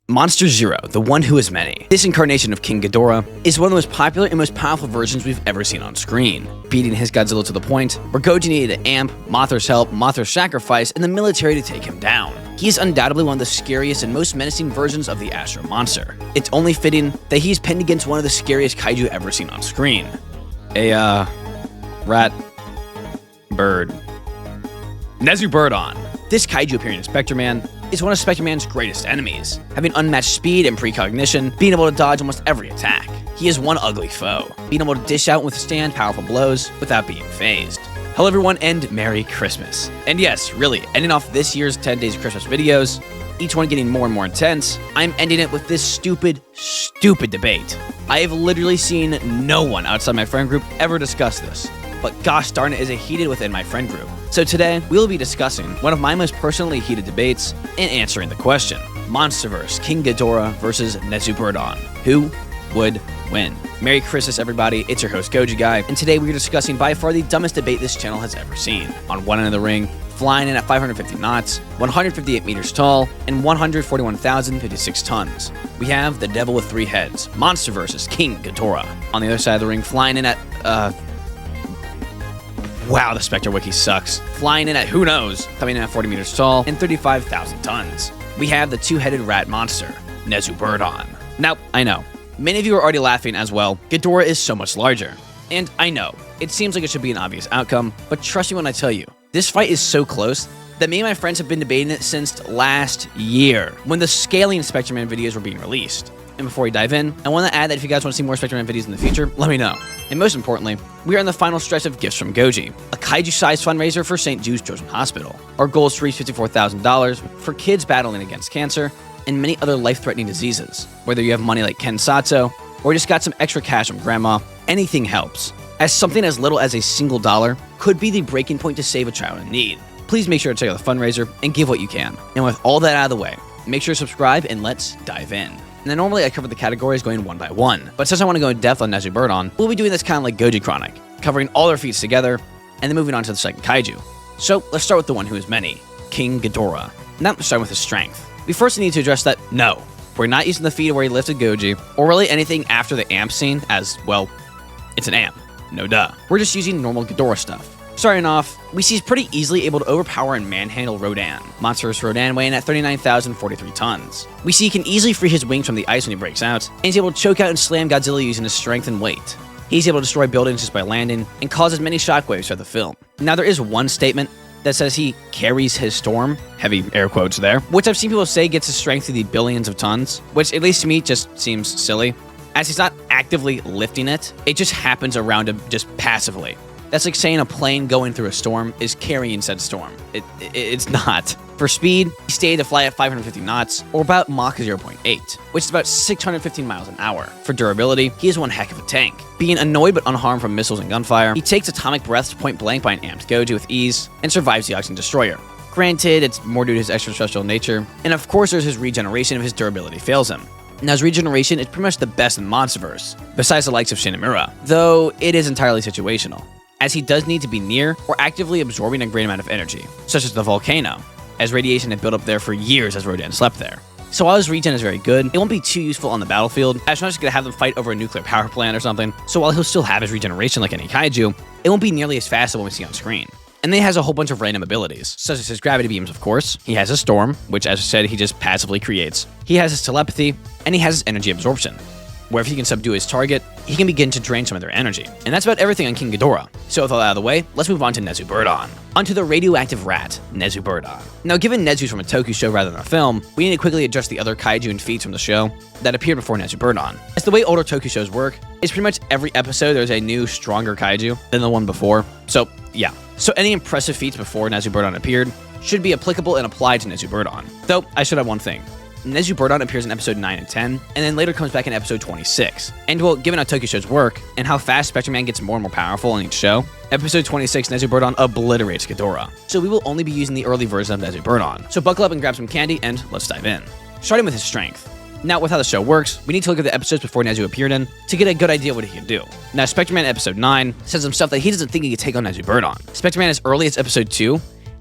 Monster Zero, the one who is many. This incarnation of King Ghidorah is one of the most popular and most powerful versions we've ever seen on screen, beating his Godzilla to the point where Goji needed to amp, Mothra's help, Mothra's sacrifice, and the military to take him down. He is undoubtedly one of the scariest and most menacing versions of the Astro Monster. It's only fitting that he's pinned against one of the scariest kaiju ever seen on screen. A, rat bird. Nezu Birdon. This kaiju appearing in Spectre-Man is one of Spectre-Man's greatest enemies, having unmatched speed and precognition, being able to dodge almost every attack. He is one ugly foe, being able to dish out and withstand powerful blows without being phased. Hello everyone, and Merry Christmas. And yes, really, ending off this year's 10 Days of Christmas videos, each one getting more and more intense, I'm ending it with this stupid debate. I have literally seen no one outside my friend group ever discuss this, but gosh darn it, is it heated within my friend group. So today, we'll be discussing one of my most personally heated debates and answering the question: Monsterverse, King Ghidorah versus Nezu Birdon. Who would win? Merry Christmas, everybody. It's your host, Goji Guy, and today we are discussing by far the dumbest debate this channel has ever seen. On one end of the ring, flying in at 550 knots, 158 meters tall, and 141,056 tons, we have the devil with three heads, Monster versus King Ghidorah. On the other side of the ring, flying in at, wow, the Spectre Wiki sucks. Flying in at who knows, coming in at 40 meters tall and 35,000 tons. We have the two-headed rat monster, Nezu Birdon. Now, I know, many of you are already laughing as well. Ghidorah is so much larger. And I know, it seems like it should be an obvious outcome, but trust me when I tell you, this fight is so close that me and my friends have been debating it since last year, when the scaling Spectre-Man videos were being released. And before we dive in, I want to add that if you guys want to see more Spectre-Man videos in the future, let me know. And most importantly, we are in the final stretch of Gifts from Goji, a kaiju-sized fundraiser for St. Jude's Children's Hospital. Our goal is to reach $54,000 for kids battling against cancer and many other life-threatening diseases. Whether you have money like Ken Satso, or just got some extra cash from grandma, anything helps, as something as little as a single dollar could be the breaking point to save a child in need. Please make sure to check out the fundraiser and give what you can. And with all that out of the way, make sure to subscribe and let's dive in. Now normally I cover the categories going one by one, but since I want to go in depth on Nezu Birdon, we'll be doing this kind of like Goji Chronic, covering all their feats together, and then moving on to the second kaiju. So let's start with the one who is many, King Ghidorah. Now starting with his strength. We first need to address that no, we're not using the feat where he lifted Goji, or really anything after the amp scene, as, well, it's an amp, no duh. We're just using normal Ghidorah stuff. Starting off, we see he's pretty easily able to overpower and manhandle Rodan, Monsterverse Rodan weighing at 39,043 tons. We see he can easily free his wings from the ice when he breaks out, and he's able to choke out and slam Godzilla using his strength and weight. He's able to destroy buildings just by landing, and causes many shockwaves throughout the film. Now there is one statement that says he carries his storm, heavy air quotes there, which I've seen people say gets his strength to the billions of tons, which at least to me just seems silly, as he's not actively lifting it, it just happens around him just passively. That's like saying a plane going through a storm is carrying said storm. It's not. For speed, he stayed to fly at 550 knots, or about Mach 0.8, which is about 615 miles an hour. For durability, he is one heck of a tank. Being annoyed but unharmed from missiles and gunfire, he takes atomic breaths point blank by an amped Goji with ease, and survives the Oxygen Destroyer. Granted, it's more due to his extraterrestrial nature, and of course there's his regeneration if his durability fails him. Now his regeneration is pretty much the best in the Monsterverse, besides the likes of Shinamura, though it is entirely situational, as he does need to be near or actively absorbing a great amount of energy, such as the volcano, as radiation had built up there for years as Rodan slept there. So while his regen is very good, it won't be too useful on the battlefield, as you're not just going to have them fight over a nuclear power plant or something, so while he'll still have his regeneration like any kaiju, it won't be nearly as fast as what we see on screen. And then he has a whole bunch of random abilities, such as his gravity beams, of course. He has his storm, which as I said, he just passively creates. He has his telepathy, and he has his energy absorption, where if he can subdue his target, he can begin to drain some of their energy. And that's about everything on King Ghidorah. So with all out of the way, let's move on to Nezu Birdon. Onto the radioactive rat, Nezu Birdon. Now given Nezu's from a Toku show rather than a film, we need to quickly address the other kaiju and feats from the show that appeared before Nezu Birdon. As the way older Toku shows work, is pretty much every episode there's a new, stronger kaiju than the one before. So yeah. So any impressive feats before Nezu Birdon appeared should be applicable and applied to Nezu Birdon. Though, I should have one thing. Nezu Birdon appears in episode 9 and 10, and then later comes back in episode 26. And well, given how Tokyo shows work, and how fast Spectre-Man gets more and more powerful in each show, episode 26 Nezu Birdon obliterates Ghidorah. So we will only be using the early version of Nezu Birdon. So buckle up and grab some candy, and let's dive in. Starting with his strength. Now, with how the show works, we need to look at the episodes before Nezu appeared in to get a good idea of what he can do. Now, Spectre-Man episode 9 says some stuff that he doesn't think he could take on Nezu Birdon. Spectre-Man as early as episode 2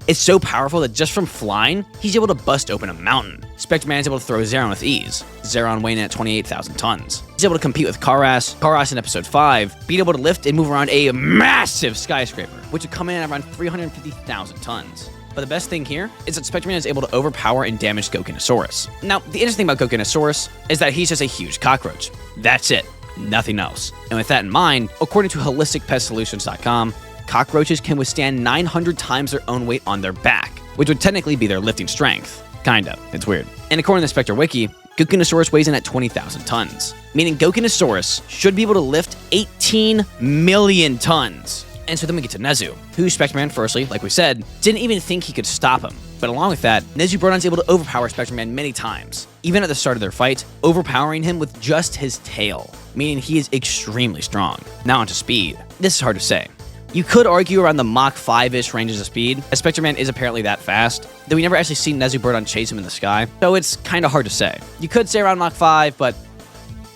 It's so powerful that just from flying, he's able to bust open a mountain. Spectre-Man is able to throw Zeron with ease, Zeron weighing in at 28,000 tons. He's able to compete with Karas in episode 5, being able to lift and move around a massive skyscraper, which would come in at around 350,000 tons. But the best thing here is that Spectre-Man is able to overpower and damage Gokinosaurus. Now, the interesting thing about Gokinosaurus is that he's just a huge cockroach. That's it. Nothing else. And with that in mind, according to holisticpestsolutions.com, cockroaches can withstand 900 times their own weight on their back, which would technically be their lifting strength. Kinda. It's weird. And according to the Spectre Wiki, Gokinosaurus weighs in at 20,000 tons, meaning Gokinosaurus should be able to lift 18 million tons. And so then we get to Nezu, who Spectre-Man, firstly, like we said, didn't even think he could stop him. But along with that, Nezu Birdon's able to overpower Spectre-Man many times, even at the start of their fight, overpowering him with just his tail, meaning he is extremely strong. Now onto speed. This is hard to say. You could argue around the Mach 5-ish ranges of speed, as Spectre-Man is apparently that fast, though we never actually see Nezu Birdon chase him in the sky, so it's kinda hard to say. You could say around Mach 5, but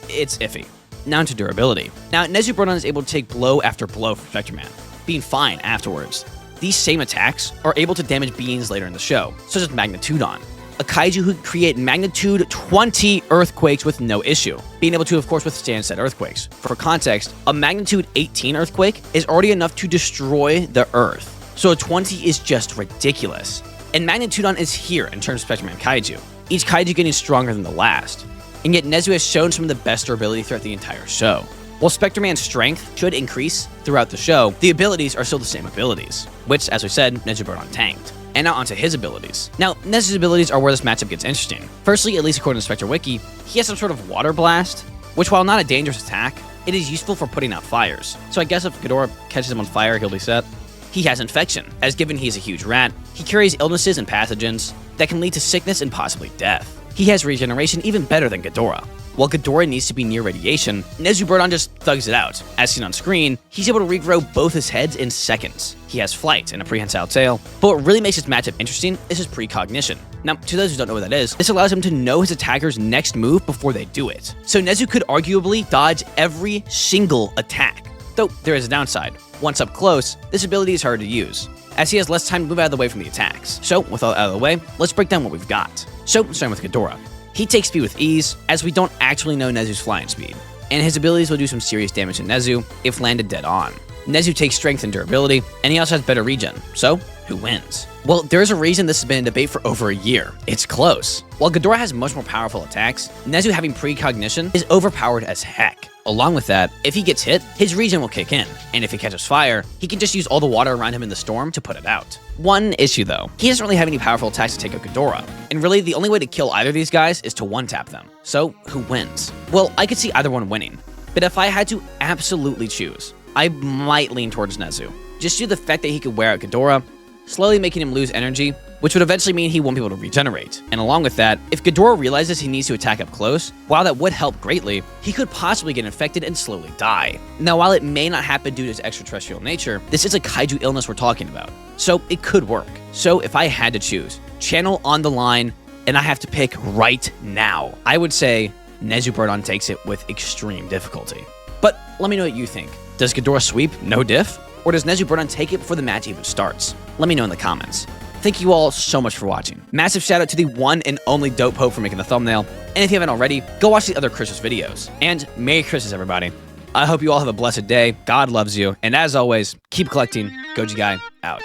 it's iffy. Now into durability. Now, Nezu Birdon is able to take blow after blow from Spectre-Man, being fine afterwards. These same attacks are able to damage beings later in the show, such as Magnitudon, a kaiju who could create magnitude 20 earthquakes with no issue, being able to, of course, withstand said earthquakes. For context, a magnitude 18 earthquake is already enough to destroy the Earth, so a 20 is just ridiculous. And Magnitudon is here in terms of Spectre-Man kaiju, each kaiju getting stronger than the last, and yet Nezu has shown some of the best durability throughout the entire show. While Spectre-Man's strength should increase throughout the show, the abilities are still the same abilities, which, as we said, Nezu Birdon tanked. And now onto his abilities. Now, Nezu's abilities are where this matchup gets interesting. Firstly, at least according to Spectre Wiki, he has some sort of water blast, which while not a dangerous attack, it is useful for putting out fires. So I guess if Ghidorah catches him on fire, he'll be set. He has infection, as given he is a huge rat, he carries illnesses and pathogens that can lead to sickness and possibly death. He has regeneration even better than Ghidorah. While Ghidorah needs to be near radiation, Nezu Birdon just thugs it out. As seen on screen, he's able to regrow both his heads in seconds. He has flight and a prehensile tail, but what really makes this matchup interesting is his precognition. Now, to those who don't know what that is, this allows him to know his attacker's next move before they do it. So Nezu could arguably dodge every single attack. Though, there is a downside. Once up close, this ability is hard to use, as he has less time to move out of the way from the attacks. So, with all out of the way, let's break down what we've got. So, starting with Ghidorah. He takes speed with ease, as we don't actually know Nezu's flying speed, and his abilities will do some serious damage to Nezu if landed dead on. Nezu takes strength and durability, and he also has better regen, so who wins? Well, there's a reason this has been in debate for over a year. It's close. While Ghidorah has much more powerful attacks, Nezu having precognition is overpowered as heck. Along with that, if he gets hit, his regen will kick in, and if he catches fire, he can just use all the water around him in the storm to put it out. One issue though, he doesn't really have any powerful attacks to take out Ghidorah, and really the only way to kill either of these guys is to one-tap them. So, who wins? Well, I could see either one winning, but if I had to absolutely choose, I might lean towards Nezu, just due to the fact that he could wear out Ghidorah, slowly making him lose energy, which would eventually mean he won't be able to regenerate. And along with that, if Ghidorah realizes he needs to attack up close, while that would help greatly, he could possibly get infected and slowly die. Now, while it may not happen due to his extraterrestrial nature, this is a kaiju illness we're talking about, so it could work. So if I had to choose, channel on the line, and I have to pick right now, I would say Nezu Birdon takes it with extreme difficulty. But let me know what you think. Does Ghidorah sweep, no diff? Or does Nezu Birdon take it before the match even starts? Let me know in the comments. Thank you all so much for watching. Massive shout out to the one and only Dopepope for making the thumbnail. And if you haven't already, go watch the other Christmas videos. And Merry Christmas, everybody. I hope you all have a blessed day. God loves you. And as always, keep collecting. Goji Guy out.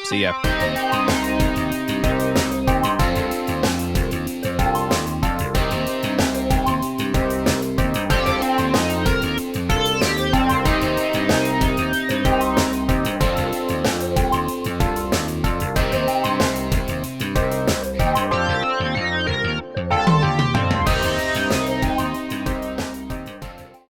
See ya.